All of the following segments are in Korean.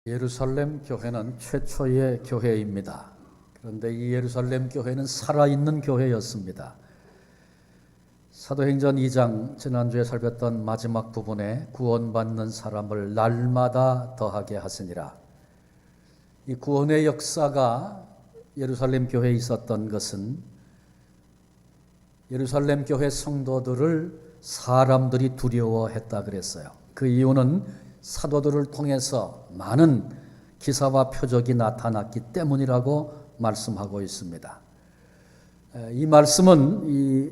예루살렘 교회는 최초의 교회입니다. 그런데 이 예루살렘 교회는 살아있는 교회였습니다. 사도행전 2장 지난주에 살폈던 마지막 부분에 구원받는 사람을 날마다 더하게 하시니라. 이 구원의 역사가 예루살렘 교회에 있었던 것은 예루살렘 교회 성도들을 사람들이 두려워했다 그랬어요. 그 이유는 사도들을 통해서 많은 기사와 표적이 나타났기 때문이라고 말씀하고 있습니다. 이 말씀은 이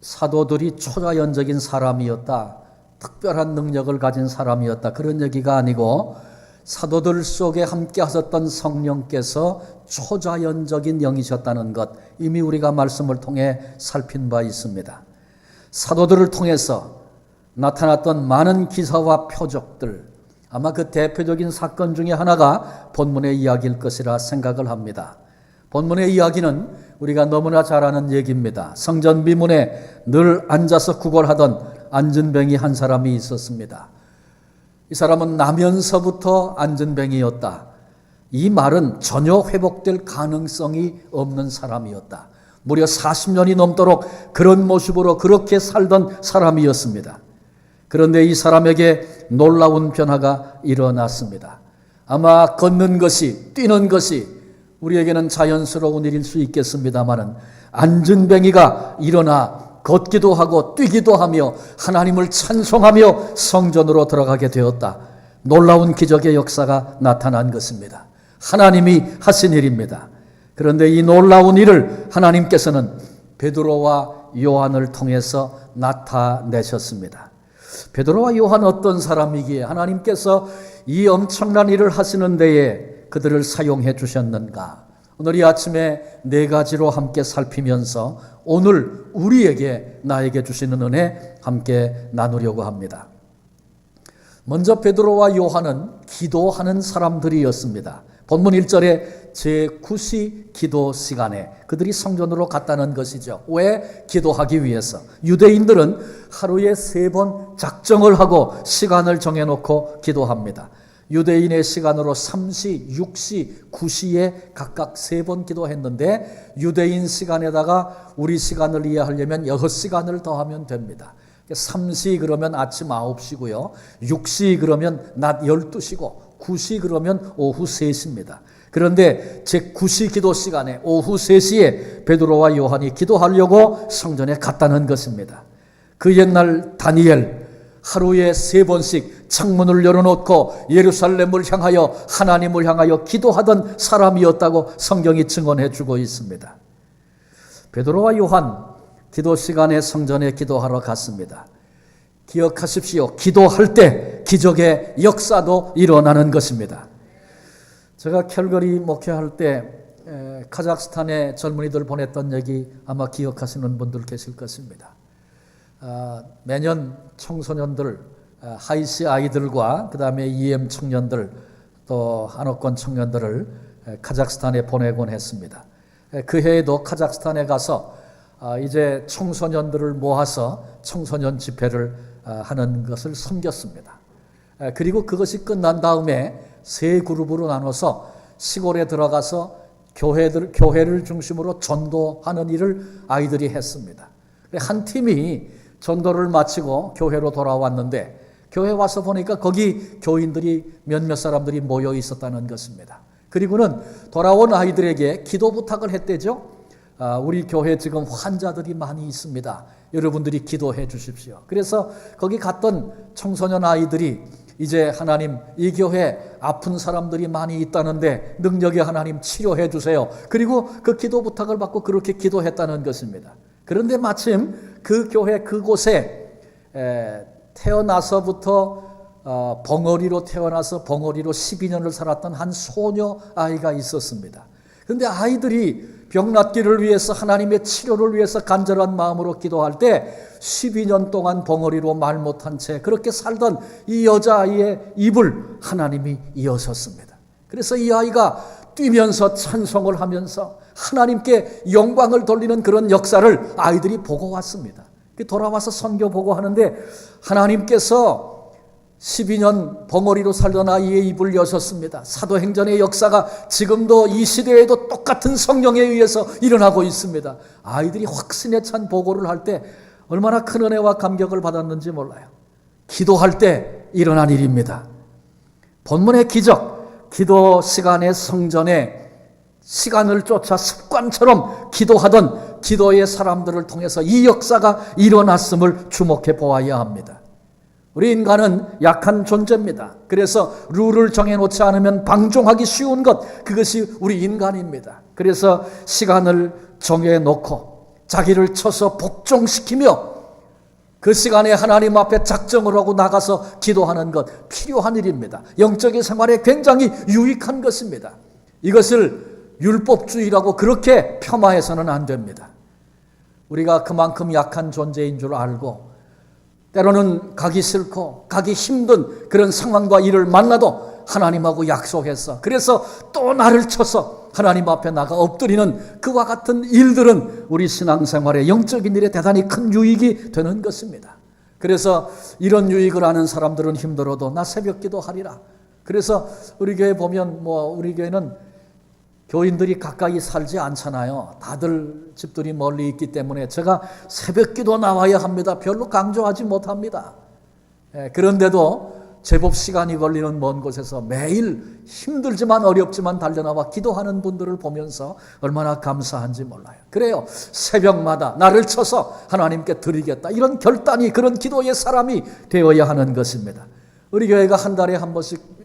사도들이 초자연적인 사람이었다, 특별한 능력을 가진 사람이었다, 그런 얘기가 아니고 사도들 속에 함께 하셨던 성령께서 초자연적인 영이셨다는 것, 이미 우리가 말씀을 통해 살핀 바 있습니다. 사도들을 통해서 나타났던 많은 기사와 표적들, 아마 그 대표적인 사건 중에 하나가 본문의 이야기일 것이라 생각을 합니다. 본문의 이야기는 우리가 너무나 잘 아는 얘기입니다. 성전 비문에 늘 앉아서 구걸하던 안진뱅이 한 사람이 있었습니다. 이 사람은 나면서부터 안진뱅이였다. 이 말은 전혀 회복될 가능성이 없는 사람이었다. 무려 40년이 넘도록 그런 모습으로 그렇게 살던 사람이었습니다. 그런데 이 사람에게 놀라운 변화가 일어났습니다. 아마 걷는 것이, 뛰는 것이 우리에게는 자연스러운 일일 수 있겠습니다마는 안진뱅이가 일어나 걷기도 하고 뛰기도 하며 하나님을 찬송하며 성전으로 들어가게 되었다. 놀라운 기적의 역사가 나타난 것입니다. 하나님이 하신 일입니다. 그런데 이 놀라운 일을 하나님께서는 베드로와 요한을 통해서 나타내셨습니다. 베드로와 요한 어떤 사람이기에 하나님께서 이 엄청난 일을 하시는 데에 그들을 사용해 주셨는가? 오늘 이 아침에 네 가지로 함께 살피면서 오늘 우리에게 나에게 주시는 은혜 함께 나누려고 합니다. 먼저 베드로와 요한은 기도하는 사람들이었습니다. 본문 1절에 제9시 기도 시간에 그들이 성전으로 갔다는 것이죠. 왜? 기도하기 위해서. 유대인들은 하루에 3번 작정을 하고 시간을 정해놓고 기도합니다. 유대인의 시간으로 3시, 6시, 9시에 각각 3번 기도했는데 유대인 시간에다가 우리 시간을 이해하려면 6시간을 더하면 됩니다. 3시 그러면 아침 9시고요. 6시 그러면 낮 12시고 9시 그러면 오후 3시입니다. 그런데 제9시 기도 시간에 오후 3시에 베드로와 요한이 기도하려고 성전에 갔다는 것입니다. 그 옛날 다니엘 하루에 3번씩 창문을 열어놓고 예루살렘을 향하여 하나님을 향하여 기도하던 사람이었다고 성경이 증언해 주고 있습니다. 베드로와 요한 기도 시간에 성전에 기도하러 갔습니다. 기억하십시오. 기도할 때 기적의 역사도 일어나는 것입니다. 제가 캘거리 목회할 때 카자흐스탄에 젊은이들 보냈던 얘기 아마 기억하시는 분들 계실 것입니다. 매년 청소년들, 하이시 아이들과 그 다음에 EM 청년들 또 한옥권 청년들을 카자흐스탄에 보내곤 했습니다. 그 해에도 카자흐스탄에 가서 이제 청소년들을 모아서 청소년 집회를 하는 것을 섬겼습니다. 그리고 그것이 끝난 다음에 3그룹으로 나눠서 시골에 들어가서 교회를 중심으로 전도하는 일을 아이들이 했습니다. 한 팀이 전도를 마치고 교회로 돌아왔는데 교회 와서 보니까 거기 교인들이 몇몇 사람들이 모여 있었다는 것입니다. 그리고는 돌아온 아이들에게 기도 부탁을 했대죠. 우리 교회 지금 환자들이 많이 있습니다. 여러분들이 기도해 주십시오. 그래서 거기 갔던 청소년 아이들이 이제 하나님, 이 교회 아픈 사람들이 많이 있다는데 능력의 하나님 치료해 주세요. 그리고 그 기도 부탁을 받고 그렇게 기도했다는 것입니다. 그런데 마침 그 교회 그곳에 태어나서부터 벙어리로 태어나서 벙어리로 12년을 살았던 한 소녀 아이가 있었습니다. 그런데 아이들이 병 낫기를 위해서 하나님의 치료를 위해서 간절한 마음으로 기도할 때 12년 동안 벙어리로 말 못한 채 그렇게 살던 이 여자아이의 입을 하나님이 여셨습니다. 그래서 이 아이가 뛰면서 찬송을 하면서 하나님께 영광을 돌리는 그런 역사를 아이들이 보고 왔습니다. 돌아와서 선교 보고 하는데 하나님께서 12년 벙어리로 살던 아이의 입을 여셨습니다. 사도행전의 역사가 지금도 이 시대에도 똑같은 성령에 의해서 일어나고 있습니다. 아이들이 확신에 찬 보고를 할 때 얼마나 큰 은혜와 감격을 받았는지 몰라요. 기도할 때 일어난 일입니다. 본문의 기적, 기도 시간에 성전에 시간을 쫓아 습관처럼 기도하던 기도의 사람들을 통해서 이 역사가 일어났음을 주목해 보아야 합니다. 우리 인간은 약한 존재입니다. 그래서 룰을 정해놓지 않으면 방종하기 쉬운 것, 그것이 우리 인간입니다. 그래서 시간을 정해놓고 자기를 쳐서 복종시키며 그 시간에 하나님 앞에 작정을 하고 나가서 기도하는 것, 필요한 일입니다. 영적인 생활에 굉장히 유익한 것입니다. 이것을 율법주의라고 그렇게 폄하해서는 안 됩니다. 우리가 그만큼 약한 존재인 줄 알고 때로는 가기 싫고 가기 힘든 그런 상황과 일을 만나도 하나님하고 약속했어. 그래서 또 나를 쳐서 하나님 앞에 나가 엎드리는 그와 같은 일들은 우리 신앙생활의 영적인 일에 대단히 큰 유익이 되는 것입니다. 그래서 이런 유익을 아는 사람들은 힘들어도 나 새벽 기도하리라. 그래서 우리 교회 보면 우리 교회는 교인들이 가까이 살지 않잖아요. 다들 집들이 멀리 있기 때문에 제가 새벽 기도 나와야 합니다. 별로 강조하지 못합니다. 그런데도 제법 시간이 걸리는 먼 곳에서 매일 힘들지만 어렵지만 달려나와 기도하는 분들을 보면서 얼마나 감사한지 몰라요. 그래요. 새벽마다 나를 쳐서 하나님께 드리겠다. 이런 결단이 그런 기도의 사람이 되어야 하는 것입니다. 우리 교회가 한 달에 한 번씩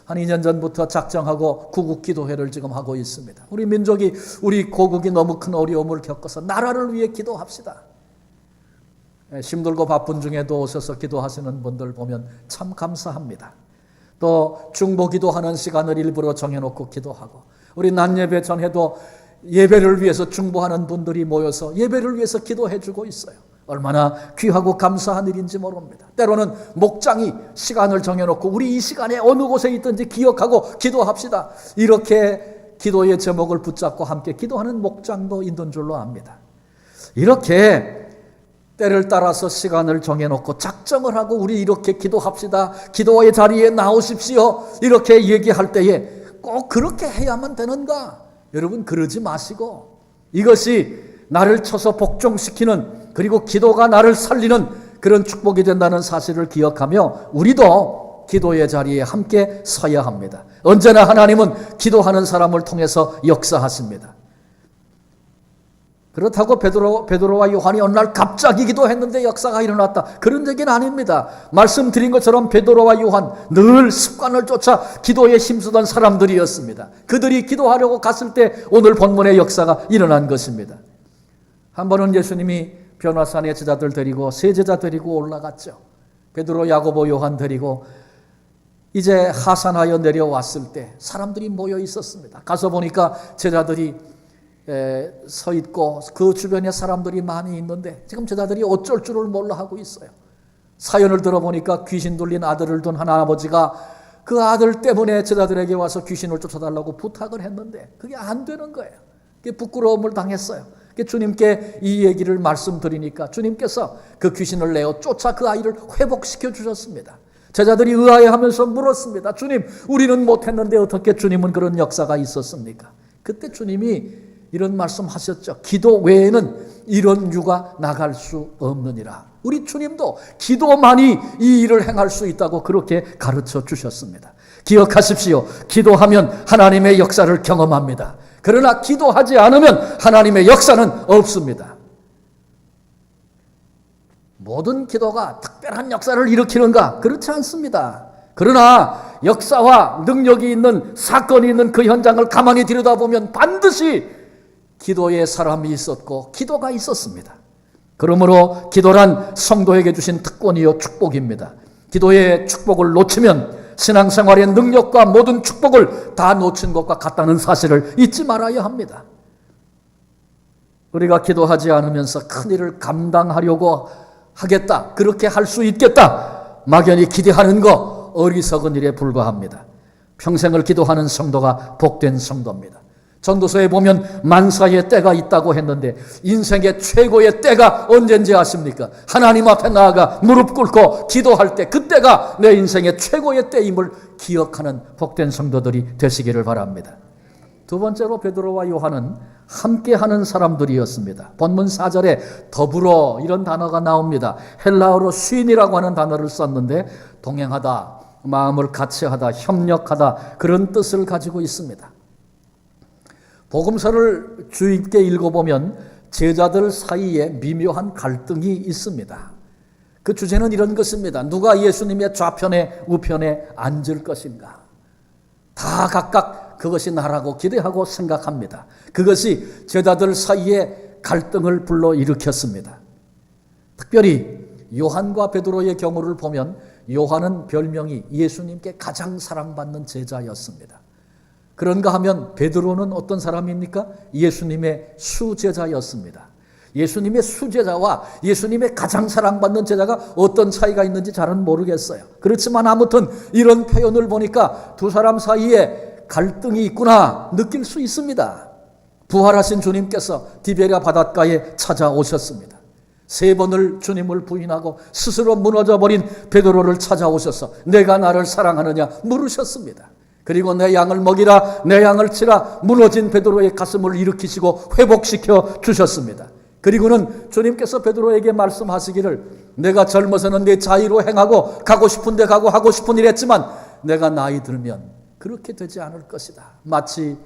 한 2년 전부터 작정하고 구국 기도회를 지금 하고 있습니다. 우리 민족이, 우리 고국이 너무 큰 어려움을 겪어서 나라를 위해 기도합시다. 힘들고 바쁜 중에도 오셔서 기도하시는 분들 보면 참 감사합니다. 또 중보 기도하는 시간을 일부러 정해놓고 기도하고, 우리 낮 예배 전에도 예배를 위해서 중보하는 분들이 모여서 예배를 위해서 기도해주고 있어요. 얼마나 귀하고 감사한 일인지 모릅니다. 때로는 목장이 시간을 정해놓고 우리 이 시간에 어느 곳에 있든지 기억하고 기도합시다. 이렇게 기도의 제목을 붙잡고 함께 기도하는 목장도 있는 줄로 압니다. 이렇게 때를 따라서 시간을 정해놓고 작정을 하고 우리 이렇게 기도합시다. 기도의 자리에 나오십시오. 이렇게 얘기할 때에 꼭 그렇게 해야만 되는가? 여러분, 그러지 마시고 이것이 나를 쳐서 복종시키는, 그리고 기도가 나를 살리는 그런 축복이 된다는 사실을 기억하며 우리도 기도의 자리에 함께 서야 합니다. 언제나 하나님은 기도하는 사람을 통해서 역사하십니다. 그렇다고 베드로와 요한이 어느 날 갑자기 기도했는데 역사가 일어났다, 그런 얘기는 아닙니다. 말씀드린 것처럼 베드로와 요한 늘 습관을 쫓아 기도에 힘쓰던 사람들이었습니다. 그들이 기도하려고 갔을 때 오늘 본문의 역사가 일어난 것입니다. 한 번은 예수님이 변화산에 제자들 데리고, 세 제자 데리고 올라갔죠. 베드로, 야고보, 요한 데리고 이제 하산하여 내려왔을 때 사람들이 모여 있었습니다. 가서 보니까 제자들이 서 있고 그 주변에 사람들이 많이 있는데 지금 제자들이 어쩔 줄을 몰라 하고 있어요. 사연을 들어보니까 귀신 들린 아들을 둔 하나아버지가 그 아들 때문에 제자들에게 와서 귀신을 쫓아달라고 부탁을 했는데 그게 안 되는 거예요. 그게 부끄러움을 당했어요. 주님께 이 얘기를 말씀드리니까 주님께서 그 귀신을 내어 쫓아 그 아이를 회복시켜 주셨습니다. 제자들이 의아해하면서 물었습니다. 주님, 우리는 못했는데 어떻게 주님은 그런 역사가 있었습니까? 그때 주님이 이런 말씀하셨죠. 기도 외에는 이런 유가 나갈 수 없느니라. 우리 주님도 기도만이 이 일을 행할 수 있다고 그렇게 가르쳐 주셨습니다. 기억하십시오. 기도하면 하나님의 역사를 경험합니다. 그러나 기도하지 않으면 하나님의 역사는 없습니다. 모든 기도가 특별한 역사를 일으키는가? 그렇지 않습니다. 그러나 역사와 능력이 있는, 사건이 있는 그 현장을 가만히 들여다보면 반드시 기도의 사람이 있었고 기도가 있었습니다. 그러므로 기도란 성도에게 주신 특권이요 축복입니다. 기도의 축복을 놓치면 신앙생활의 능력과 모든 축복을 다 놓친 것과 같다는 사실을 잊지 말아야 합니다. 우리가 기도하지 않으면서 큰일을 감당하려고 하겠다, 그렇게 할 수 있겠다, 막연히 기대하는 거 어리석은 일에 불과합니다. 평생을 기도하는 성도가 복된 성도입니다. 전도서에 보면 만사의 때가 있다고 했는데 인생의 최고의 때가 언젠지 아십니까? 하나님 앞에 나아가 무릎 꿇고 기도할 때, 그때가 내 인생의 최고의 때임을 기억하는 복된 성도들이 되시기를 바랍니다. 두 번째로 베드로와 요한은 함께하는 사람들이었습니다. 본문 4절에 더불어 이런 단어가 나옵니다. 헬라어로 쉰이라고 하는 단어를 썼는데 동행하다, 마음을 같이하다, 협력하다, 그런 뜻을 가지고 있습니다. 복음서를 주의 깊게 읽어보면 제자들 사이에 미묘한 갈등이 있습니다. 그 주제는 이런 것입니다. 누가 예수님의 좌편에 우편에 앉을 것인가? 다 각각 그것이 나라고 기대하고 생각합니다. 그것이 제자들 사이에 갈등을 불러일으켰습니다. 특별히 요한과 베드로의 경우를 보면 요한은 별명이 예수님께 가장 사랑받는 제자였습니다. 그런가 하면 베드로는 어떤 사람입니까? 예수님의 수제자였습니다. 예수님의 수제자와 예수님의 가장 사랑받는 제자가 어떤 차이가 있는지 잘은 모르겠어요. 그렇지만 아무튼 이런 표현을 보니까 두 사람 사이에 갈등이 있구나 느낄 수 있습니다. 부활하신 주님께서 디베랴 바닷가에 찾아오셨습니다. 3번을 주님을 부인하고 스스로 무너져버린 베드로를 찾아오셔서 내가 나를 사랑하느냐 물으셨습니다. 그리고 내 양을 먹이라, 내 양을 치라, 무너진 베드로의 가슴을 일으키시고 회복시켜 주셨습니다. 그리고는 주님께서 베드로에게 말씀하시기를 내가 젊어서는 내 자의로 행하고 가고 싶은 데 가고 하고 싶은 일 했지만 내가 나이 들면 그렇게 되지 않을 것이다. 마치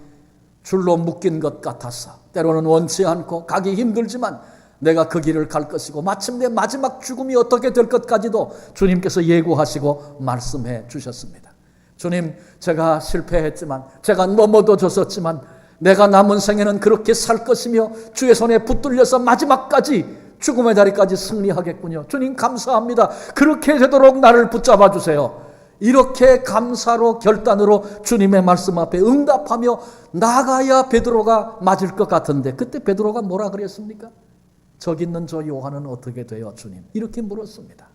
줄로 묶인 것 같아서 때로는 원치 않고 가기 힘들지만 내가 그 길을 갈 것이고 마침내 마지막 죽음이 어떻게 될 것까지도 주님께서 예고하시고 말씀해 주셨습니다. 주님, 제가 실패했지만, 제가 넘어져줬었지만 내가 남은 생에는 그렇게 살 것이며 주의 손에 붙들려서 마지막까지 죽음의 자리까지 승리하겠군요. 주님 감사합니다. 그렇게 되도록 나를 붙잡아 주세요. 이렇게 감사로 결단으로 주님의 말씀 앞에 응답하며 나가야 베드로가 맞을 것 같은데 그때 베드로가 뭐라 그랬습니까? 저기 있는 저 요한은 어떻게 돼요, 주님? 이렇게 물었습니다.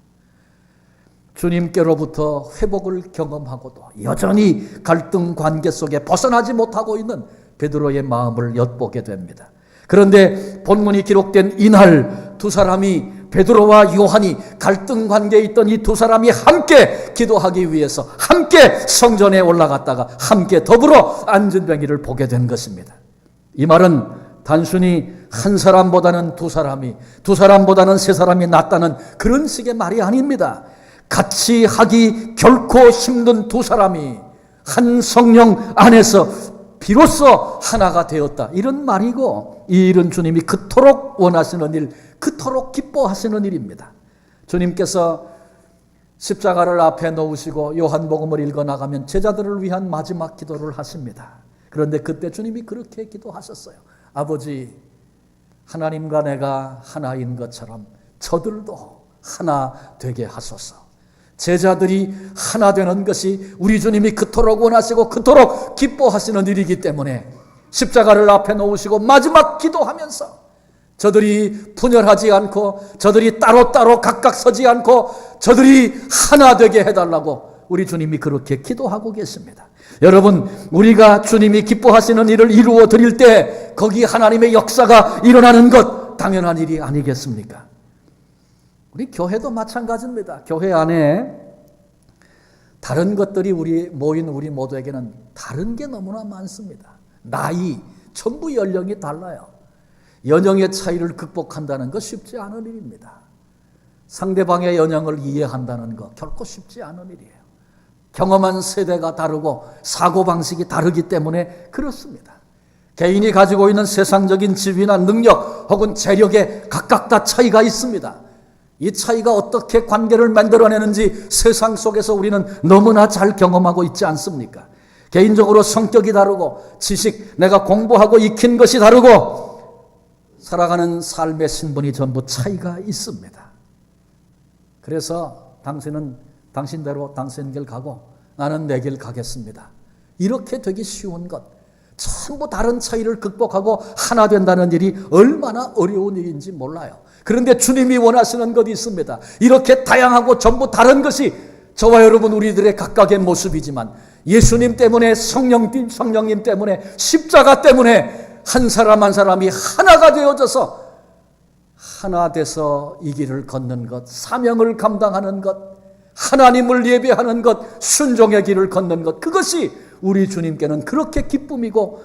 주님께로부터 회복을 경험하고도 여전히 갈등 관계 속에 벗어나지 못하고 있는 베드로의 마음을 엿보게 됩니다. 그런데 본문이 기록된 이날 두 사람이, 베드로와 요한이 갈등 관계에 있던 이 두 사람이 함께 기도하기 위해서 함께 성전에 올라갔다가 함께 더불어 앉은 병이를 보게 된 것입니다. 이 말은 단순히 한 사람보다는 두 사람이, 두 사람보다는 세 사람이 낫다는 그런 식의 말이 아닙니다. 같이 하기 결코 힘든 두 사람이 한 성령 안에서 비로소 하나가 되었다. 이런 말이고 이 일은 주님이 그토록 원하시는 일, 그토록 기뻐하시는 일입니다. 주님께서 십자가를 앞에 놓으시고 요한복음을 읽어나가면 제자들을 위한 마지막 기도를 하십니다. 그런데 그때 주님이 그렇게 기도하셨어요. 아버지, 하나님과 내가 하나인 것처럼 저들도 하나 되게 하소서. 제자들이 하나 되는 것이 우리 주님이 그토록 원하시고 그토록 기뻐하시는 일이기 때문에 십자가를 앞에 놓으시고 마지막 기도하면서 저들이 분열하지 않고 저들이 따로따로 각각 서지 않고 저들이 하나 되게 해달라고 우리 주님이 그렇게 기도하고 계십니다. 여러분, 우리가 주님이 기뻐하시는 일을 이루어 드릴 때 거기 하나님의 역사가 일어나는 것 당연한 일이 아니겠습니까? 우리 교회도 마찬가지입니다. 교회 안에 다른 것들이 모인 우리 모두에게는 다른 게 너무나 많습니다. 나이, 전부 연령이 달라요. 연령의 차이를 극복한다는 것 쉽지 않은 일입니다. 상대방의 연령을 이해한다는 것 결코 쉽지 않은 일이에요. 경험한 세대가 다르고 사고방식이 다르기 때문에 그렇습니다. 개인이 가지고 있는 세상적인 지위나 능력 혹은 재력에 각각 다 차이가 있습니다. 이 차이가 어떻게 관계를 만들어내는지 세상 속에서 우리는 너무나 잘 경험하고 있지 않습니까? 개인적으로 성격이 다르고 지식, 내가 공부하고 익힌 것이 다르고 살아가는 삶의 신분이 전부 차이가 있습니다. 그래서 당신은 당신대로 당신 길 가고 나는 내 길 가겠습니다. 이렇게 되기 쉬운 것, 전부 다른 차이를 극복하고 하나 된다는 일이 얼마나 어려운 일인지 몰라요. 그런데 주님이 원하시는 것이 있습니다. 이렇게 다양하고 전부 다른 것이 저와 여러분 우리들의 각각의 모습이지만 예수님 때문에, 성령님 때문에, 십자가 때문에 한 사람 한 사람이 하나가 되어져서 하나 돼서 이 길을 걷는 것, 사명을 감당하는 것, 하나님을 예배하는 것, 순종의 길을 걷는 것, 그것이 우리 주님께는 그렇게 기쁨이고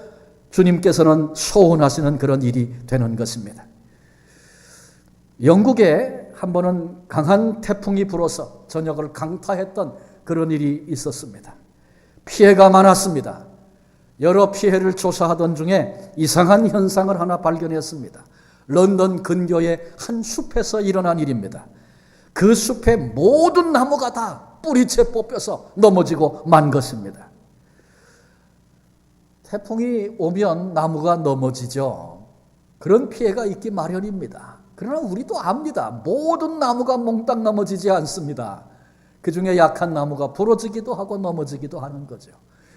주님께서는 소원하시는 그런 일이 되는 것입니다. 영국에 한 번은 강한 태풍이 불어서 전역을 강타했던 그런 일이 있었습니다. 피해가 많았습니다. 여러 피해를 조사하던 중에 이상한 현상을 하나 발견했습니다. 런던 근교의 한 숲에서 일어난 일입니다. 그 숲의 모든 나무가 다 뿌리채 뽑혀서 넘어지고 만 것입니다. 태풍이 오면 나무가 넘어지죠. 그런 피해가 있기 마련입니다. 그러나 우리도 압니다. 모든 나무가 몽땅 넘어지지 않습니다. 그 중에 약한 나무가 부러지기도 하고 넘어지기도 하는 거죠.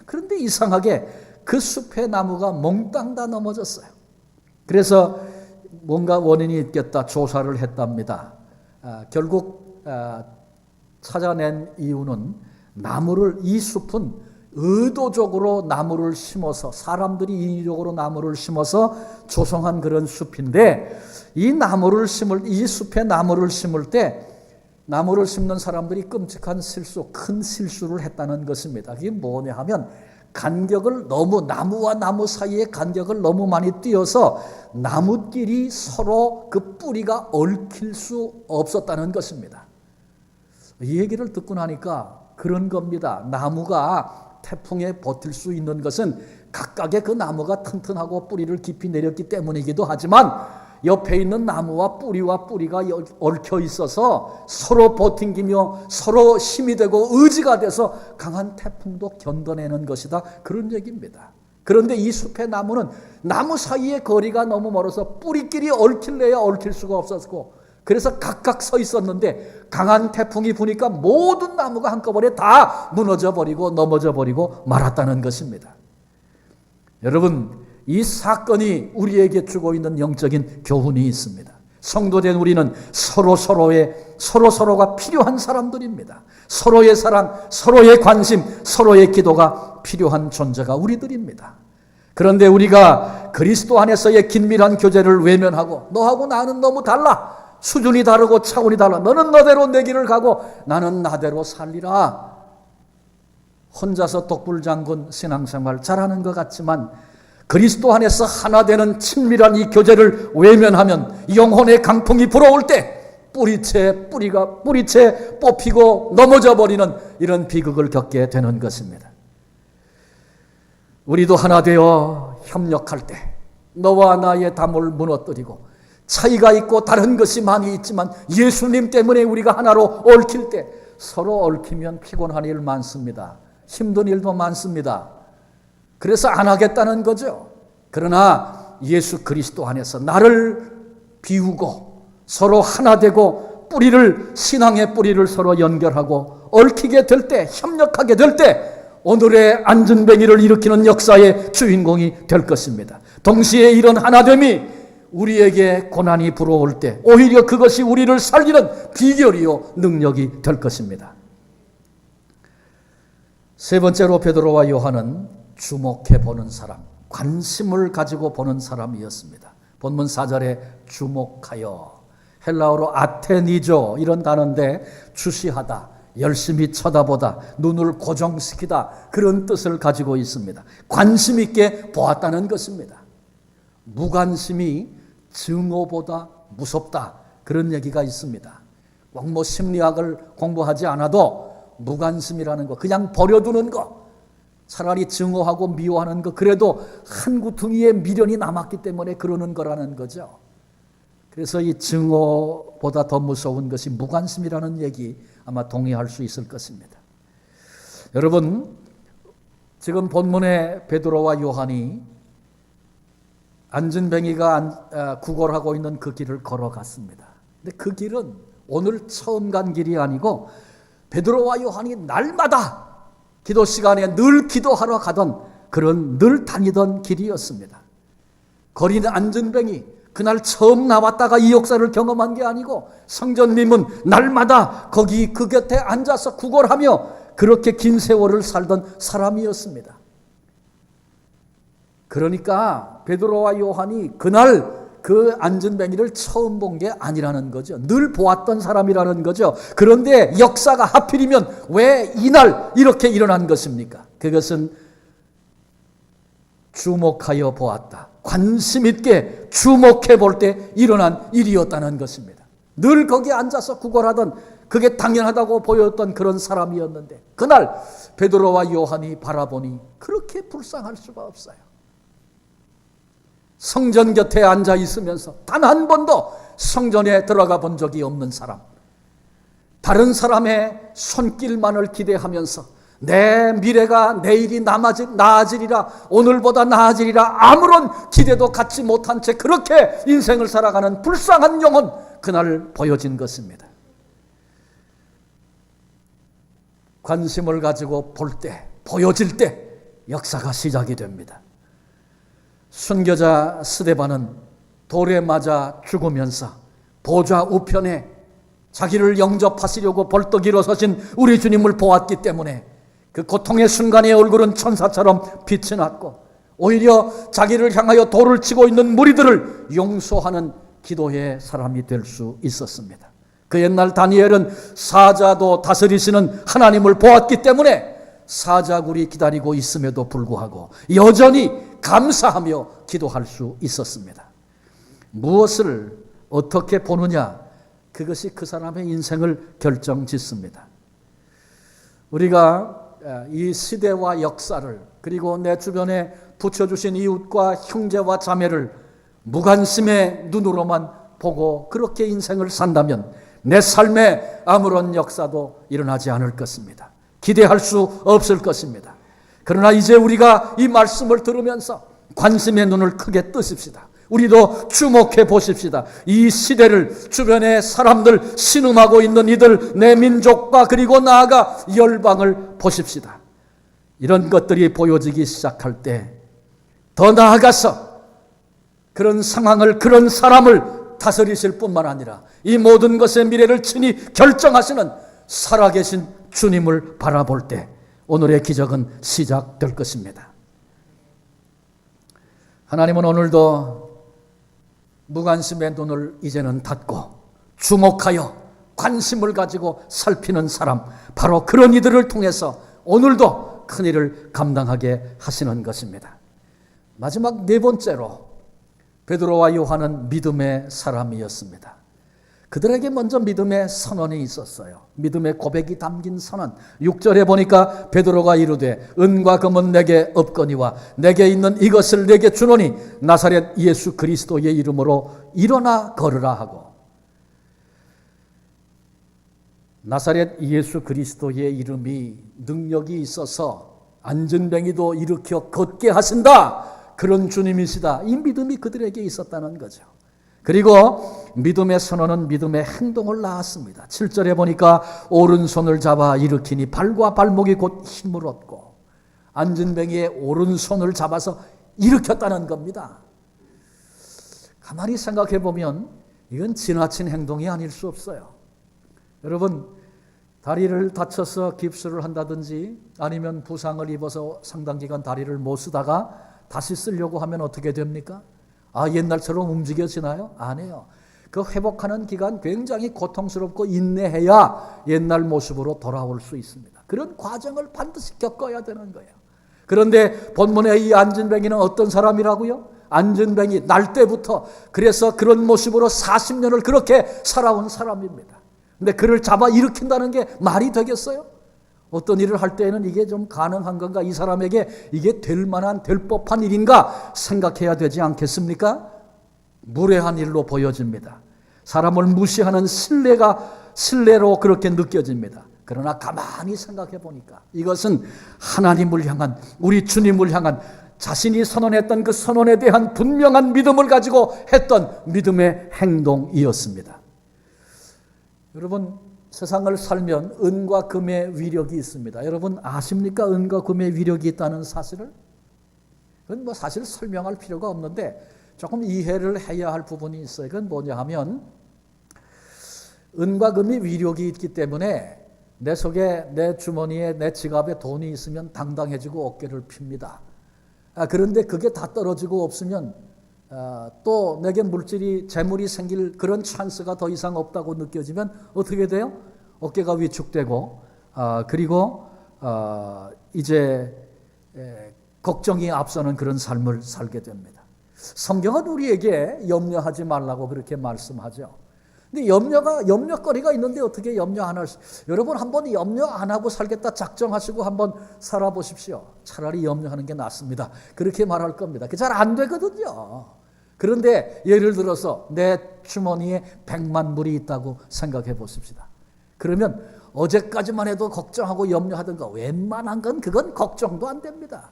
그런데 이상하게 그 숲의 나무가 몽땅 다 넘어졌어요. 그래서 뭔가 원인이 있겠다 조사를 했답니다. 결국 찾아낸 이유는 이 숲은 의도적으로 나무를 심어서, 사람들이 인위적으로 나무를 심어서 조성한 그런 숲인데, 이 숲에 나무를 심을 때 나무를 심는 사람들이 끔찍한 큰 실수를 했다는 것입니다. 그게 뭐냐 하면 나무와 나무 사이에 간격을 너무 많이 띄어서 나무끼리 서로 그 뿌리가 얽힐 수 없었다는 것입니다. 이 얘기를 듣고 나니까 그런 겁니다. 나무가 태풍에 버틸 수 있는 것은 각각의 그 나무가 튼튼하고 뿌리를 깊이 내렸기 때문이기도 하지만 옆에 있는 나무와 뿌리가 얽혀 있어서 서로 버팅기며 서로 힘이 되고 의지가 돼서 강한 태풍도 견뎌내는 것이다. 그런 얘기입니다. 그런데 이 숲의 나무는 나무 사이의 거리가 너무 멀어서 뿌리끼리 얽힐래야 얽힐 수가 없었고, 그래서 각각 서 있었는데 강한 태풍이 부니까 모든 나무가 한꺼번에 다 무너져 버리고 넘어져 버리고 말았다는 것입니다. 여러분, 이 사건이 우리에게 주고 있는 영적인 교훈이 있습니다. 성도된 우리는 서로가 필요한 사람들입니다. 서로의 사랑, 서로의 관심, 서로의 기도가 필요한 존재가 우리들입니다. 그런데 우리가 그리스도 안에서의 긴밀한 교제를 외면하고 너하고 나는 너무 달라, 수준이 다르고 차원이 달라, 너는 너대로 내 길을 가고 나는 나대로 살리라, 혼자서 독불장군 신앙생활 잘하는 것 같지만 그리스도 안에서 하나 되는 친밀한 이 교제를 외면하면 영혼의 강풍이 불어올 때 뿌리채 뽑히고 넘어져 버리는 이런 비극을 겪게 되는 것입니다. 우리도 하나 되어 협력할 때 너와 나의 담을 무너뜨리고 차이가 있고 다른 것이 많이 있지만 예수님 때문에 우리가 하나로 얽힐 때, 서로 얽히면 피곤한 일 많습니다. 힘든 일도 많습니다. 그래서 안 하겠다는 거죠. 그러나 예수 그리스도 안에서 나를 비우고 서로 하나 되고 신앙의 뿌리를 서로 연결하고 얽히게 될 때, 협력하게 될 때 오늘의 안전뱅이를 일으키는 역사의 주인공이 될 것입니다. 동시에 이런 하나됨이 우리에게 고난이 불어올 때 오히려 그것이 우리를 살리는 비결이요 능력이 될 것입니다. 세 번째로 베드로와 요한은 주목해 보는 사람, 관심을 가지고 보는 사람이었습니다. 본문 4절에 주목하여, 헬라어로 아테니조 이런 단어인데 주시하다, 열심히 쳐다보다, 눈을 고정시키다, 그런 뜻을 가지고 있습니다. 관심 있게 보았다는 것입니다. 무관심이 증오보다 무섭다, 그런 얘기가 있습니다. 꼭 심리학을 공부하지 않아도 무관심이라는 거, 그냥 버려두는 거, 차라리 증오하고 미워하는 거, 그래도 한 구퉁이의 미련이 남았기 때문에 그러는 거라는 거죠. 그래서 이 증오보다 더 무서운 것이 무관심이라는 얘기 아마 동의할 수 있을 것입니다. 여러분, 지금 본문에 베드로와 요한이 안전뱅이가 구걸하고 있는 그 길을 걸어갔습니다. 근데 그 길은 오늘 처음 간 길이 아니고 베드로와 요한이 날마다 기도 시간에 늘 기도하러 가던 그런 늘 다니던 길이었습니다. 거리는 안전뱅이, 그날 처음 나왔다가 이 역사를 경험한 게 아니고 성전님은 날마다 거기 그 곁에 앉아서 구걸하며 그렇게 긴 세월을 살던 사람이었습니다. 그러니까 베드로와 요한이 그날 그 안전뱅이를 처음 본 게 아니라는 거죠. 늘 보았던 사람이라는 거죠. 그런데 역사가 하필이면 왜 이날 이렇게 일어난 것입니까? 그것은 주목하여 보았다. 관심 있게 주목해 볼 때 일어난 일이었다는 것입니다. 늘 거기에 앉아서 구걸하던, 그게 당연하다고 보였던 그런 사람이었는데 그날 베드로와 요한이 바라보니 그렇게 불쌍할 수가 없어요. 성전 곁에 앉아 있으면서 단 한 번도 성전에 들어가 본 적이 없는 사람, 다른 사람의 손길만을 기대하면서 내 미래가 내일이 나아지리라, 오늘보다 나아지리라 아무런 기대도 갖지 못한 채 그렇게 인생을 살아가는 불쌍한 영혼, 그날 보여진 것입니다. 관심을 가지고 볼 때, 보여질 때 역사가 시작이 됩니다. 순교자 스데반은 돌에 맞아 죽으면서 보좌 우편에 자기를 영접하시려고 벌떡 일어서신 우리 주님을 보았기 때문에 그 고통의 순간에 얼굴은 천사처럼 빛이 났고, 오히려 자기를 향하여 돌을 치고 있는 무리들을 용서하는 기도의 사람이 될 수 있었습니다. 그 옛날 다니엘은 사자도 다스리시는 하나님을 보았기 때문에 사자굴이 기다리고 있음에도 불구하고 여전히 감사하며 기도할 수 있었습니다. 무엇을 어떻게 보느냐, 그것이 그 사람의 인생을 결정짓습니다. 우리가 이 시대와 역사를, 그리고 내 주변에 붙여주신 이웃과 형제와 자매를 무관심의 눈으로만 보고 그렇게 인생을 산다면 내 삶에 아무런 역사도 일어나지 않을 것입니다. 기대할 수 없을 것입니다. 그러나 이제 우리가 이 말씀을 들으면서 관심의 눈을 크게 뜨십시다. 우리도 주목해 보십시다. 이 시대를, 주변의 사람들, 신음하고 있는 이들, 내 민족과 그리고 나아가 열방을 보십시다. 이런 것들이 보여지기 시작할 때 더 나아가서 그런 상황을, 그런 사람을 다스리실 뿐만 아니라 이 모든 것의 미래를 친히 결정하시는 살아계신 주님을 바라볼 때 오늘의 기적은 시작될 것입니다. 하나님은 오늘도 무관심의 눈을 이제는 닫고 주목하여 관심을 가지고 살피는 사람, 바로 그런 이들을 통해서 오늘도 큰 일을 감당하게 하시는 것입니다. 마지막 네 번째로 베드로와 요한은 믿음의 사람이었습니다. 그들에게 먼저 믿음의 선언이 있었어요. 믿음의 고백이 담긴 선언. 6절에 보니까 베드로가 이르되 은과 금은 내게 없거니와 내게 있는 이것을 내게 주노니 나사렛 예수 그리스도의 이름으로 일어나 걸으라 하고, 나사렛 예수 그리스도의 이름이 능력이 있어서 안전뱅이도 일으켜 걷게 하신다, 그런 주님이시다. 이 믿음이 그들에게 있었다는 거죠. 그리고 믿음의 선언은 믿음의 행동을 낳았습니다. 7절에 보니까 오른손을 잡아 일으키니 발과 발목이 곧 힘을 얻고, 안전뱅이의 오른손을 잡아서 일으켰다는 겁니다. 가만히 생각해 보면 이건 지나친 행동이 아닐 수 없어요. 여러분, 다리를 다쳐서 깁스를 한다든지 아니면 부상을 입어서 상당 기간 다리를 못 쓰다가 다시 쓰려고 하면 어떻게 됩니까? 옛날처럼 움직여지나요? 안 해요. 그 회복하는 기간 굉장히 고통스럽고 인내해야 옛날 모습으로 돌아올 수 있습니다. 그런 과정을 반드시 겪어야 되는 거예요. 그런데 본문의 이 안전뱅이는 어떤 사람이라고요? 안전뱅이 날 때부터, 그래서 그런 모습으로 40년을 그렇게 살아온 사람입니다. 근데 그를 잡아 일으킨다는 게 말이 되겠어요? 어떤 일을 할 때에는 이게 좀 가능한 건가? 이 사람에게 이게 될 만한, 될 법한 일인가 생각해야 되지 않겠습니까? 무례한 일로 보여집니다. 사람을 무시하는 신뢰로 그렇게 느껴집니다. 그러나 가만히 생각해 보니까 이것은 하나님을 향한, 우리 주님을 향한 자신이 선언했던 그 선언에 대한 분명한 믿음을 가지고 했던 믿음의 행동이었습니다. 여러분, 세상을 살면 은과 금의 위력이 있습니다. 여러분 아십니까? 은과 금의 위력이 있다는 사실을? 그건 사실 설명할 필요가 없는데 조금 이해를 해야 할 부분이 있어요. 그건 뭐냐 하면, 은과 금이 위력이 있기 때문에 내 속에, 내 주머니에, 내 지갑에 돈이 있으면 당당해지고 어깨를 핍니다. 그런데 그게 다 떨어지고 없으면 또 내게 재물이 생길 그런 찬스가 더 이상 없다고 느껴지면 어떻게 돼요? 어깨가 위축되고 그리고 이제 걱정이 앞서는 그런 삶을 살게 됩니다. 성경은 우리에게 염려하지 말라고 그렇게 말씀하죠. 근데 염려거리가 있는데 어떻게 염려 안 할 여러분 한번 염려 안 하고 살겠다 작정하시고 한번 살아보십시오. 차라리 염려하는 게 낫습니다. 그렇게 말할 겁니다. 그게 잘 안 되거든요. 그런데 예를 들어서 내 주머니에 100만 불이 있다고 생각해 보십시다. 그러면 어제까지만 해도 걱정하고 염려하던 거 웬만한 건 그건 걱정도 안 됩니다.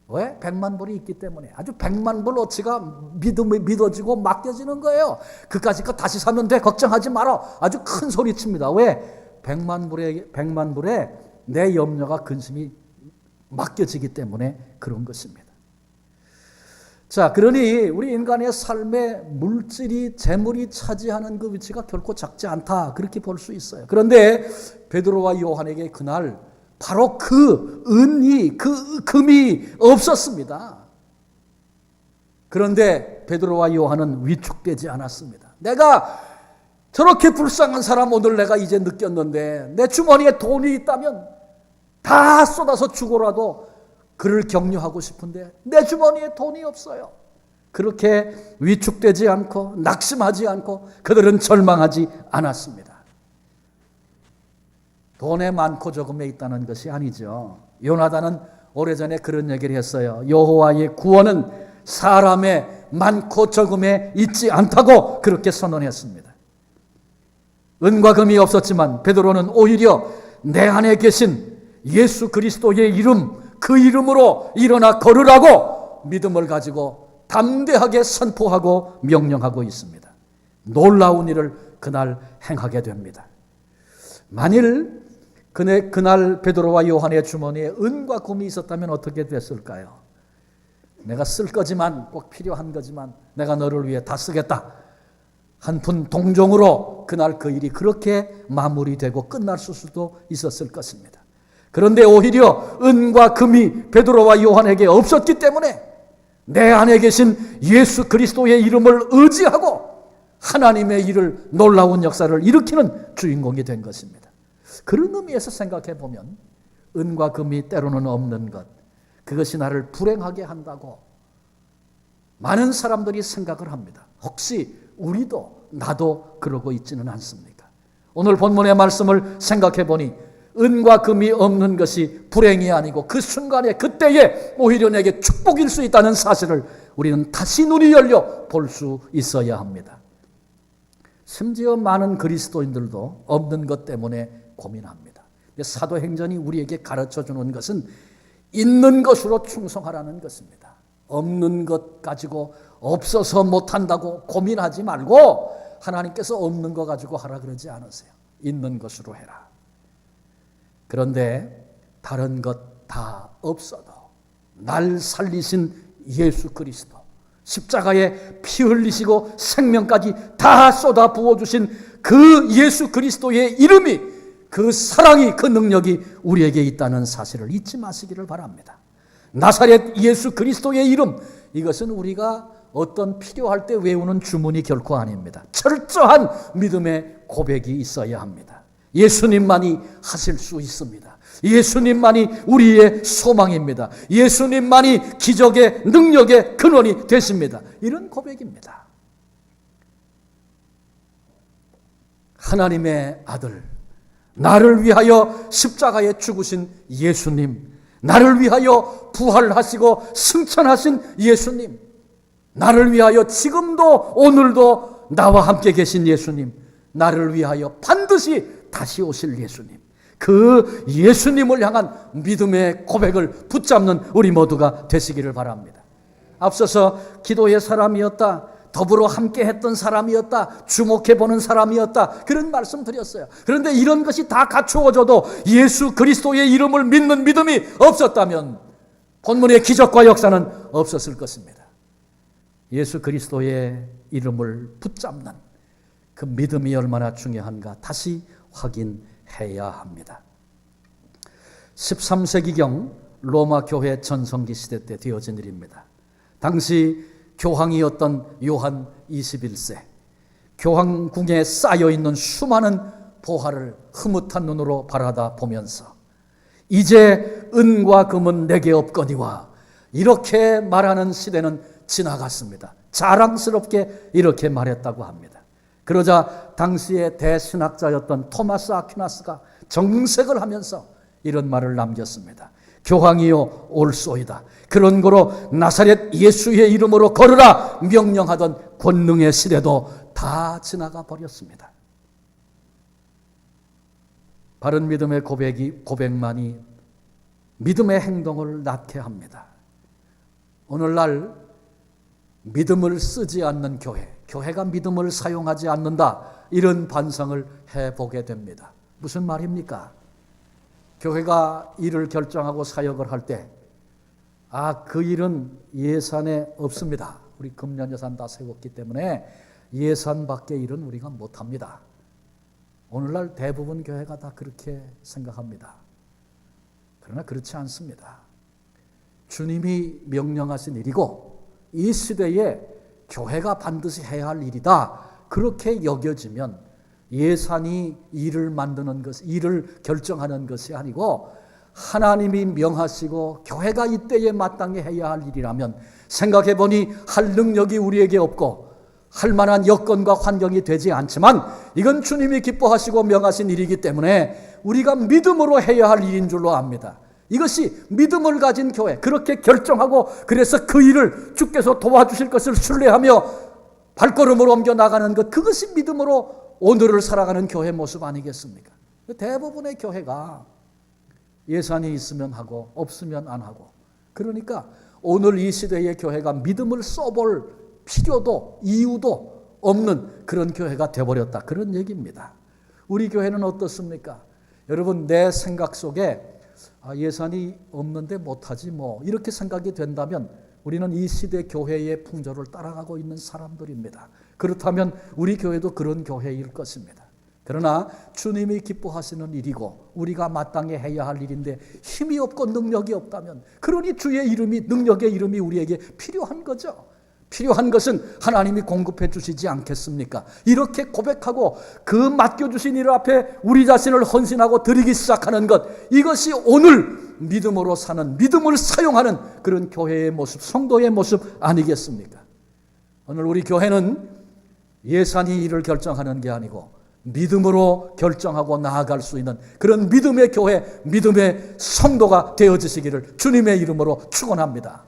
왜? 100만 불이 있기 때문에 아주 100만 불 어치가 믿어지고 맡겨지는 거예요. 그까짓 거 다시 사면 돼. 걱정하지 마라. 아주 큰 소리 칩니다. 왜? 100만 불에 내 염려가 근심이 맡겨지기 때문에 그런 것입니다. 자, 그러니 우리 인간의 삶에 물질이 재물이 차지하는 그 위치가 결코 작지 않다. 그렇게 볼 수 있어요. 그런데 베드로와 요한에게 그날 바로 그 은이, 그 금이 없었습니다. 그런데 베드로와 요한은 위축되지 않았습니다. 내가 저렇게 불쌍한 사람 오늘 내가 이제 느꼈는데 내 주머니에 돈이 있다면 다 쏟아서 주고라도 그를 격려하고 싶은데 내 주머니에 돈이 없어요. 그렇게 위축되지 않고 낙심하지 않고 그들은 절망하지 않았습니다. 돈에 많고 적음에 있다는 것이 아니죠. 요나단은 오래전에 그런 얘기를 했어요. 여호와의 구원은 사람의 많고 적음에 있지 않다고 그렇게 선언했습니다. 은과 금이 없었지만 베드로는 오히려 내 안에 계신 예수 그리스도의 이름, 그 이름으로 일어나 걸으라고 믿음을 가지고 담대하게 선포하고 명령하고 있습니다. 놀라운 일을 그날 행하게 됩니다. 만일 그날 베드로와 요한의 주머니에 은과 금이 있었다면 어떻게 됐을까요? 내가 쓸 거지만 꼭 필요한 거지만 내가 너를 위해 다 쓰겠다. 한 푼 동정으로 그날 그 일이 그렇게 마무리되고 끝날 수도 있었을 것입니다. 그런데 오히려 은과 금이 베드로와 요한에게 없었기 때문에 내 안에 계신 예수 그리스도의 이름을 의지하고 하나님의 일을 놀라운 역사를 일으키는 주인공이 된 것입니다. 그런 의미에서 생각해 보면 은과 금이 때로는 없는 것, 그것이 나를 불행하게 한다고 많은 사람들이 생각을 합니다. 혹시 나도 그러고 있지는 않습니까? 오늘 본문의 말씀을 생각해 보니 은과 금이 없는 것이 불행이 아니고 그 순간에 그때에 오히려 내게 축복일 수 있다는 사실을 우리는 다시 눈이 열려 볼 수 있어야 합니다. 심지어 많은 그리스도인들도 없는 것 때문에 고민합니다. 사도행전이 우리에게 가르쳐주는 것은 있는 것으로 충성하라는 것입니다. 없는 것 가지고 없어서 못한다고 고민하지 말고 하나님께서 없는 것 가지고 하라 그러지 않으세요. 있는 것으로 해라. 그런데 다른 것 다 없어도 날 살리신 예수 그리스도, 십자가에 피 흘리시고 생명까지 다 쏟아 부어주신 그 예수 그리스도의 이름이, 그 사랑이, 그 능력이 우리에게 있다는 사실을 잊지 마시기를 바랍니다. 나사렛 예수 그리스도의 이름, 이것은 우리가 어떤 필요할 때 외우는 주문이 결코 아닙니다. 철저한 믿음의 고백이 있어야 합니다. 예수님만이 하실 수 있습니다. 예수님만이 우리의 소망입니다. 예수님만이 기적의 능력의 근원이 되십니다. 이런 고백입니다. 하나님의 아들, 나를 위하여 십자가에 죽으신 예수님, 나를 위하여 부활하시고 승천하신 예수님, 나를 위하여 지금도 오늘도 나와 함께 계신 예수님, 나를 위하여 반드시 다시 오실 예수님, 그 예수님을 향한 믿음의 고백을 붙잡는 우리 모두가 되시기를 바랍니다. 앞서서 기도의 사람이었다, 더불어 함께 했던 사람이었다, 주목해보는 사람이었다, 그런 말씀 드렸어요. 그런데 이런 것이 다 갖추어져도 예수 그리스도의 이름을 믿는 믿음이 없었다면 본문의 기적과 역사는 없었을 것입니다. 예수 그리스도의 이름을 붙잡는 그 믿음이 얼마나 중요한가 다시 확인해 해야 합니다. 13세기경 로마 교회 전성기 시대 때 되어진 일입니다. 당시 교황이었던 요한 21세, 교황궁에 쌓여있는 수많은 보화를 흐뭇한 눈으로 바라다 보면서 이제 은과 금은 내게 없거니와 이렇게 말하는 시대는 지나갔습니다. 자랑스럽게 이렇게 말했다고 합니다. 그러자 당시의 대신학자였던 토마스 아퀴나스가 정색을 하면서 이런 말을 남겼습니다. 교황이여 올소이다. 그런 거로 나사렛 예수의 이름으로 걸으라 명령하던 권능의 시대도 다 지나가 버렸습니다. 바른 믿음의 고백만이 믿음의 행동을 낳게 합니다. 오늘날 믿음을 쓰지 않는 교회가 믿음을 사용하지 않는다, 이런 반성을 해보게 됩니다. 무슨 말입니까? 교회가 일을 결정하고 사역을 할 때 그 일은 예산에 없습니다. 우리 금년 예산 다 세웠기 때문에 예산 밖의 일은 우리가 못합니다. 오늘날 대부분 교회가 다 그렇게 생각합니다. 그러나 그렇지 않습니다. 주님이 명령하신 일이고 이 시대에 교회가 반드시 해야 할 일이다, 그렇게 여겨지면 예산이 일을 만드는 것, 일을 결정하는 것이 아니고 하나님이 명하시고 교회가 이때에 마땅히 해야 할 일이라면, 생각해보니 할 능력이 우리에게 없고 할 만한 여건과 환경이 되지 않지만 이건 주님이 기뻐하시고 명하신 일이기 때문에 우리가 믿음으로 해야 할 일인 줄로 압니다. 이것이 믿음을 가진 교회, 그렇게 결정하고 그래서 그 일을 주께서 도와주실 것을 신뢰하며 발걸음을 옮겨 나가는 것, 그것이 믿음으로 오늘을 살아가는 교회 모습 아니겠습니까? 대부분의 교회가 예산이 있으면 하고 없으면 안 하고, 그러니까 오늘 이 시대의 교회가 믿음을 써볼 필요도 이유도 없는 그런 교회가 되어버렸다, 그런 얘기입니다. 우리 교회는 어떻습니까? 여러분, 내 생각 속에 예산이 없는데 못하지 뭐, 이렇게 생각이 된다면 우리는 이 시대 교회의 풍조를 따라가고 있는 사람들입니다. 그렇다면 우리 교회도 그런 교회일 것입니다. 그러나 주님이 기뻐하시는 일이고 우리가 마땅히 해야 할 일인데 힘이 없고 능력이 없다면, 그러니 주의 이름이, 능력의 이름이 우리에게 필요한 거죠. 필요한 것은 하나님이 공급해 주시지 않겠습니까? 이렇게 고백하고 그 맡겨주신 일 앞에 우리 자신을 헌신하고 드리기 시작하는 것, 이것이 오늘 믿음으로 사는, 믿음을 사용하는 그런 교회의 모습, 성도의 모습 아니겠습니까? 오늘 우리 교회는 예산이 일을 결정하는 게 아니고 믿음으로 결정하고 나아갈 수 있는 그런 믿음의 교회, 믿음의 성도가 되어지시기를 주님의 이름으로 축원합니다.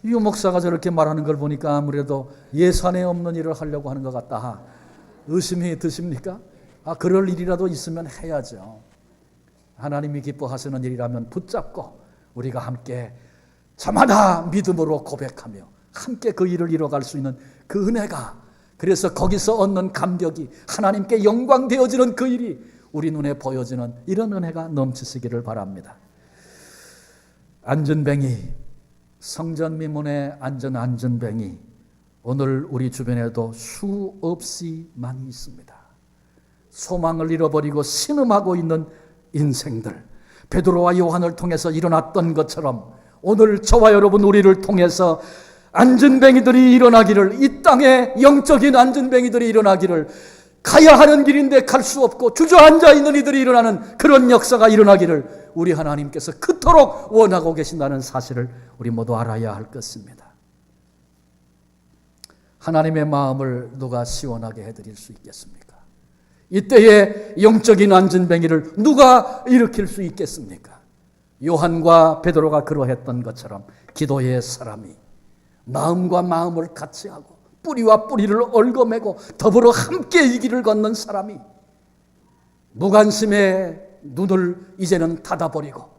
이 목사가 저렇게 말하는 걸 보니까 아무래도 예산에 없는 일을 하려고 하는 것 같다, 의심이 드십니까? 그럴 일이라도 있으면 해야죠. 하나님이 기뻐하시는 일이라면 붙잡고 우리가 함께 저마다 믿음으로 고백하며 함께 그 일을 이뤄갈 수 있는 그 은혜가, 그래서 거기서 얻는 감격이 하나님께 영광 되어지는 그 일이 우리 눈에 보여지는 이런 은혜가 넘치시기를 바랍니다. 안전뱅이, 성전 미문에 안전뱅이, 오늘 우리 주변에도 수없이 많이 있습니다. 소망을 잃어버리고 신음하고 있는 인생들, 베드로와 요한을 통해서 일어났던 것처럼 오늘 저와 여러분, 우리를 통해서 안전뱅이들이 일어나기를, 이 땅에 영적인 안전뱅이들이 일어나기를, 가야 하는 길인데 갈 수 없고 주저앉아 있는 이들이 일어나는 그런 역사가 일어나기를 우리 하나님께서 그토록 원하고 계신다는 사실을 우리 모두 알아야 할 것입니다. 하나님의 마음을 누가 시원하게 해드릴 수 있겠습니까? 이때에 영적인 안전뱅이를 누가 일으킬 수 있겠습니까? 요한과 베드로가 그러했던 것처럼 기도의 사람이 마음과 마음을 같이 하고 뿌리와 뿌리를 얽어매고 더불어 함께 이 길을 걷는 사람이 무관심의 눈을 이제는 닫아버리고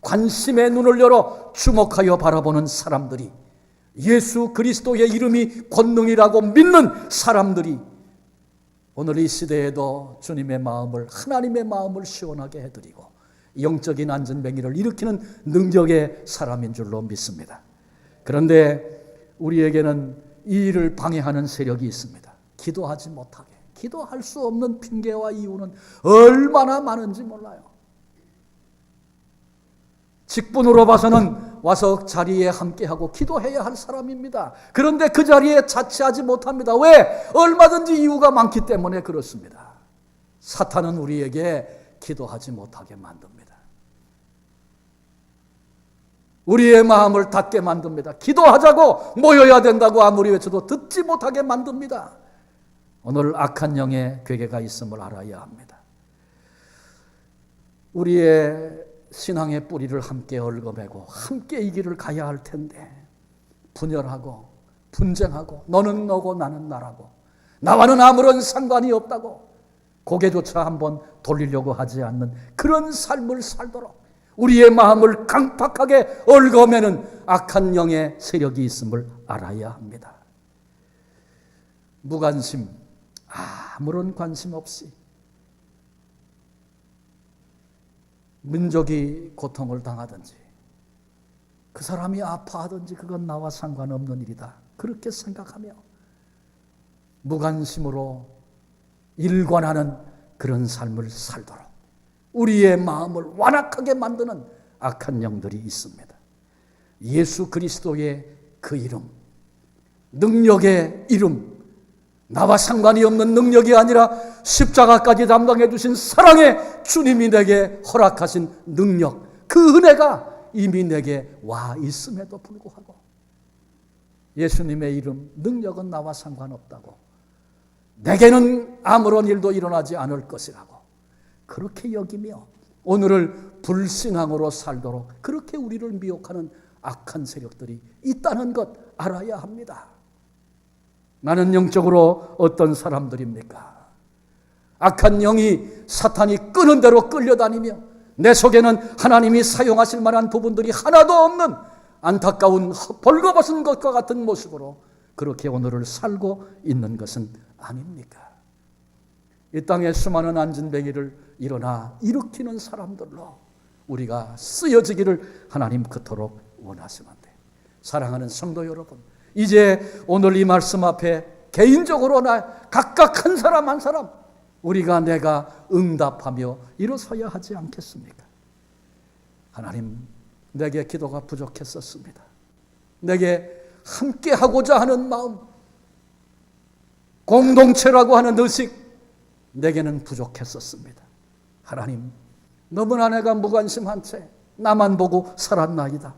관심의 눈을 열어 주목하여 바라보는 사람들이, 예수 그리스도의 이름이 권능이라고 믿는 사람들이 오늘 이 시대에도 주님의 마음을, 하나님의 마음을 시원하게 해드리고 영적인 안전뱅이를 일으키는 능력의 사람인 줄로 믿습니다. 그런데 우리에게는 이 일을 방해하는 세력이 있습니다. 기도하지 못하게, 기도할 수 없는 핑계와 이유는 얼마나 많은지 몰라요. 직분으로 봐서는 와서 자리에 함께하고 기도해야 할 사람입니다. 그런데 그 자리에 자취하지 못합니다. 왜? 얼마든지 이유가 많기 때문에 그렇습니다. 사탄은 우리에게 기도하지 못하게 만듭니다. 우리의 마음을 닫게 만듭니다. 기도하자고 모여야 된다고 아무리 외쳐도 듣지 못하게 만듭니다. 오늘 악한 영의 괴계가 있음을 알아야 합니다. 우리의 신앙의 뿌리를 함께 얽어매고 함께 이 길을 가야 할 텐데 분열하고 분쟁하고 너는 너고 나는 나라고 나와는 아무런 상관이 없다고 고개조차 한번 돌리려고 하지 않는 그런 삶을 살도록 우리의 마음을 강팍하게 얽어매는 악한 영의 세력이 있음을 알아야 합니다. 무관심, 아무런 관심 없이 민족이 고통을 당하든지 그 사람이 아파하든지 그건 나와 상관없는 일이다. 그렇게 생각하며 무관심으로 일관하는 그런 삶을 살도록 우리의 마음을 완악하게 만드는 악한 영들이 있습니다. 예수 그리스도의 그 이름, 능력의 이름, 나와 상관이 없는 능력이 아니라 십자가까지 담당해 주신 사랑의 주님이 내게 허락하신 능력, 그 은혜가 이미 내게 와 있음에도 불구하고 예수님의 이름, 능력은 나와 상관없다고, 내게는 아무런 일도 일어나지 않을 것이라고 그렇게 여기며 오늘을 불신앙으로 살도록 그렇게 우리를 미혹하는 악한 세력들이 있다는 것 알아야 합니다. 나는 영적으로 어떤 사람들입니까? 악한 영이 사탄이 끄는 대로 끌려다니며 내 속에는 하나님이 사용하실 만한 부분들이 하나도 없는 안타까운 벌거벗은 것과 같은 모습으로 그렇게 오늘을 살고 있는 것은 아닙니까? 이 땅에 수많은 안진뱅이를 일어나 일으키는 사람들로 우리가 쓰여지기를 하나님 그토록 원하시는데, 사랑하는 성도 여러분, 이제 오늘 이 말씀 앞에 개인적으로 나 각각 한 사람 한 사람 우리가 내가 응답하며 일어서야 하지 않겠습니까? 하나님, 내게 기도가 부족했었습니다. 내게 함께하고자 하는 마음, 공동체라고 하는 의식 내게는 부족했었습니다. 하나님, 너무나 내가 무관심한 채 나만 보고 살았나이다.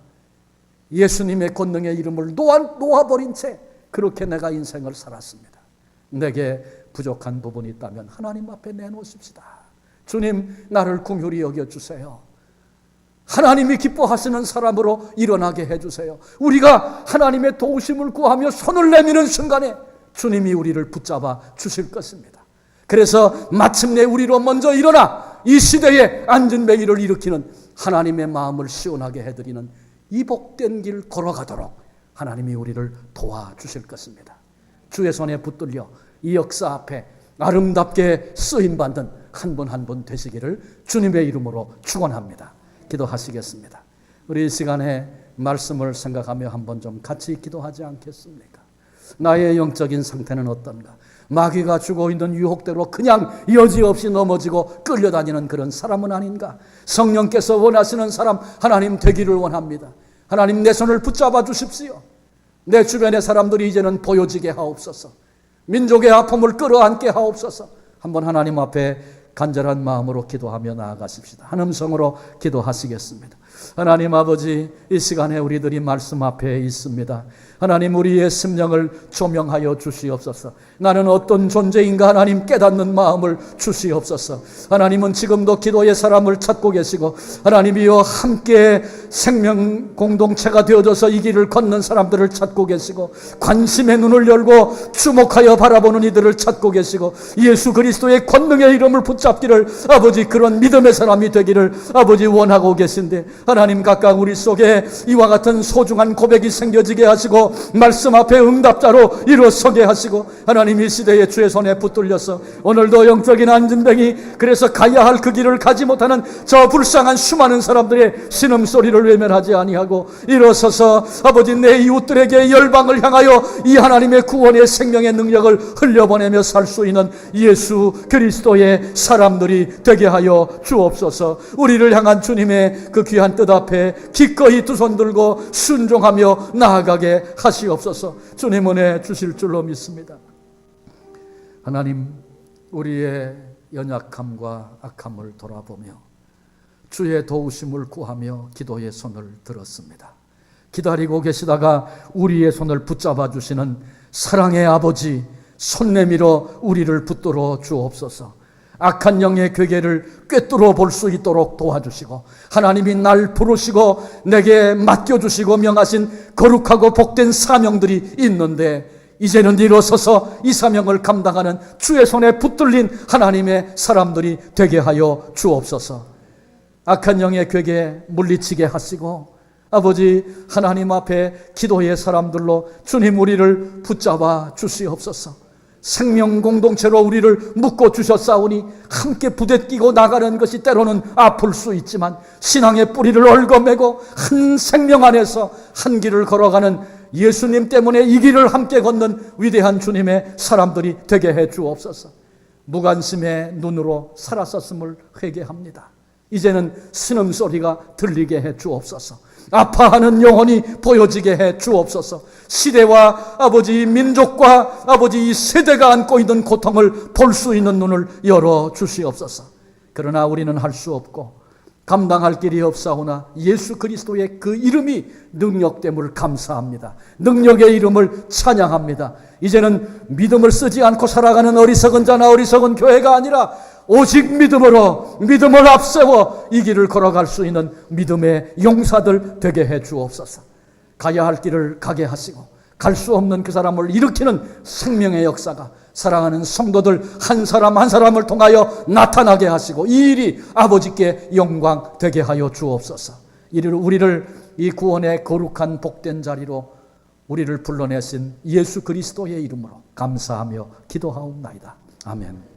예수님의 권능의 이름을 놓아버린 채 그렇게 내가 인생을 살았습니다. 내게 부족한 부분이 있다면 하나님 앞에 내놓으십시다. 주님, 나를 긍휼히 여겨주세요. 하나님이 기뻐하시는 사람으로 일어나게 해주세요. 우리가 하나님의 도우심을 구하며 손을 내미는 순간에 주님이 우리를 붙잡아 주실 것입니다. 그래서 마침내 우리로 먼저 일어나 이 시대에 안진뱅이를 일으키는 하나님의 마음을 시원하게 해드리는 이 복된 길 걸어가도록 하나님이 우리를 도와주실 것입니다. 주의 손에 붙들려 이 역사 앞에 아름답게 쓰임받는 한 분 한 분 되시기를 주님의 이름으로 축원합니다. 기도하시겠습니다. 우리 이 시간에 말씀을 생각하며 한번 좀 같이 기도하지 않겠습니까? 나의 영적인 상태는 어떤가? 마귀가 주고 있는 유혹대로 그냥 여지없이 넘어지고 끌려다니는 그런 사람은 아닌가? 성령께서 원하시는 사람 하나님 되기를 원합니다. 하나님, 내 손을 붙잡아 주십시오. 내 주변의 사람들이 이제는 보여지게 하옵소서. 민족의 아픔을 끌어안게 하옵소서. 한번 하나님 앞에 간절한 마음으로 기도하며 나아가십시다. 한 음성으로 기도하시겠습니다. 하나님 아버지, 이 시간에 우리들이 말씀 앞에 있습니다. 하나님, 우리의 심령을 조명하여 주시옵소서. 나는 어떤 존재인가 하나님 깨닫는 마음을 주시옵소서. 하나님은 지금도 기도의 사람을 찾고 계시고, 하나님이여 함께 생명 공동체가 되어져서 이 길을 걷는 사람들을 찾고 계시고, 관심의 눈을 열고 주목하여 바라보는 이들을 찾고 계시고, 예수 그리스도의 권능의 이름을 붙잡기를 아버지, 그런 믿음의 사람이 되기를 아버지 원하고 계신데, 하나님 각각 우리 속에 이와 같은 소중한 고백이 생겨지게 하시고 말씀 앞에 응답자로 일어서게 하시고 하나님 이 시대에 주의 손에 붙들려서 오늘도 영적인 안진뱅이 그래서 가야 할 그 길을 가지 못하는 저 불쌍한 수많은 사람들의 신음소리를 외면하지 아니하고 일어서서 아버지 내 이웃들에게 열방을 향하여 이 하나님의 구원의 생명의 능력을 흘려보내며 살 수 있는 예수 그리스도의 사람들이 되게 하여 주옵소서. 우리를 향한 주님의 그 귀한 뜻 앞에 기꺼이 두 손 들고 순종하며 나아가게 하시옵소서. 주님 은혜 주실 줄로 믿습니다. 하나님 우리의 연약함과 악함을 돌아보며 주의 도우심을 구하며 기도의 손을 들었습니다. 기다리고 계시다가 우리의 손을 붙잡아 주시는 사랑의 아버지 손 내밀어 우리를 붙들어 주옵소서. 악한 영의 괴계를 꿰뚫어 볼 수 있도록 도와주시고 하나님이 날 부르시고 내게 맡겨주시고 명하신 거룩하고 복된 사명들이 있는데 이제는 일어서서 이 사명을 감당하는 주의 손에 붙들린 하나님의 사람들이 되게 하여 주옵소서. 악한 영의 괴계 물리치게 하시고 아버지 하나님 앞에 기도의 사람들로 주님 우리를 붙잡아 주시옵소서. 생명 공동체로 우리를 묶어 주셨사오니 함께 부대끼고 나가는 것이 때로는 아플 수 있지만 신앙의 뿌리를 얽어매고 한 생명 안에서 한 길을 걸어가는 예수님 때문에 이 길을 함께 걷는 위대한 주님의 사람들이 되게 해 주옵소서. 무관심의 눈으로 살았었음을 회개합니다. 이제는 신음소리가 들리게 해 주옵소서. 아파하는 영혼이 보여지게 해 주옵소서. 시대와 아버지 민족과 아버지 이 세대가 안고 있는 고통을 볼 수 있는 눈을 열어 주시옵소서. 그러나 우리는 할 수 없고 감당할 길이 없사오나 예수 그리스도의 그 이름이 능력됨을 감사합니다. 능력의 이름을 찬양합니다. 이제는 믿음을 쓰지 않고 살아가는 어리석은 자나 어리석은 교회가 아니라 오직 믿음으로 믿음을 앞세워 이 길을 걸어갈 수 있는 믿음의 용사들 되게 해 주옵소서. 가야 할 길을 가게 하시고 갈 수 없는 그 사람을 일으키는 생명의 역사가 사랑하는 성도들 한 사람 한 사람을 통하여 나타나게 하시고 이 일이 아버지께 영광 되게 하여 주옵소서. 우리를 이 구원의 거룩한 복된 자리로 우리를 불러내신 예수 그리스도의 이름으로 감사하며 기도하옵나이다. 아멘.